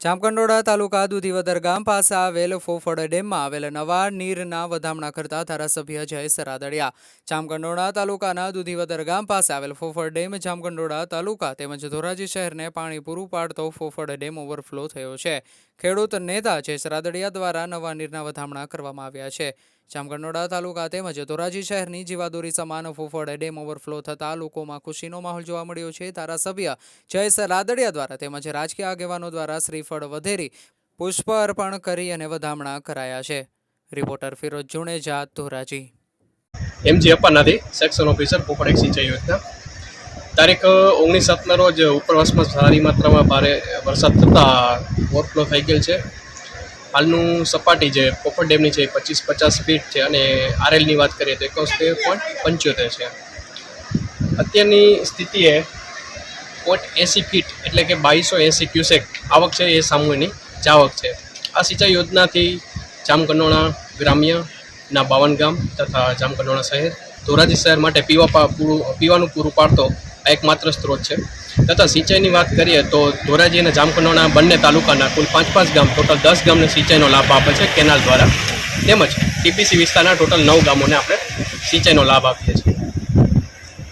જામકંડોળા તાલુકા દુધીવદર ગામ પાસે આવેલ ફોફળ ડેમમાં આવેલ નવા નીરના વધામણા કરતા ધારાસભ્ય જયેશ રાદડિયા। જામકંડોળા તાલુકાના દુધીવદર ગામ પાસે આવેલ ફોફળ ડેમ જામકંડોળા તાલુકા તેમજ ધોરાજી શહેરને પાણી પૂરું પાડતો ફોફળ ડેમ ઓવરફ્લો થયો છે। ખેડૂત નેતા જયેશ રાદડિયા દ્વારા નવા નીરના વધામણા કરવામાં આવ્યા છે। જામકંડોળા તાલુકા તેમજ ધોરાજી શહેરની જીવાદોરી સમાન ફોફળ ડેમ ઓવરફ્લો થતા લોકોમાં ખુશીનો માહોલ જોવા મળ્યો છે। ધારાસભ્ય જયેશ રાદડિયા દ્વારા તેમજ રાજકીય આગેવાનો દ્વારા શ્રીફળ વધેરી પુષ્પ અર્પણ કરી અને વધામણા કરાયા છે। રિપોર્ટર ફિરોજ જુનેજા, ધોરાજી। એમજી અપ્પાનાથી સેક્શન ઓફિસર પોપડ સિંચાઈ યોજના। તારીખ 19/7ના રોજ ઉપરવાસમાં સારી માત્રામાં ભારે વરસાદ થતાં ઓવરફ્લો થઈ ગયેલ છે। હાલનું સપાટી જે પોપડ ડેમની છે 25-50 ફીટ છે અને આરએલની વાત કરીએ તો 71.75 છે। અત્યારની સ્થિતિએ 80 ફીટ એટલે કે 2280 ક્યુસેક આવક છે એ સામૂહિકની જાવક છે। આ સિંચાઈ યોજનાથી જામકંડોળા ગ્રામ્યના 52 ગામ તથા જામકંડોળા શહેર ધોરાજી શહેર માટે પીવાનું પૂરું પાડતો આ એકમાત્ર સ્ત્રોત છે। તથા સિંચાઈની વાત કરીએ તો ધોરાજી અને જામકંડોળા બંને તાલુકાના કુલ 5 ગામ ટોટલ 10 ગામને સિંચાઈનો લાભ આપે છે કેનાલ દ્વારા, તેમજ ટીપીસી વિસ્તારના ટોટલ 9 ગામોને આપણે સિંચાઈનો લાભ આપીએ છીએ।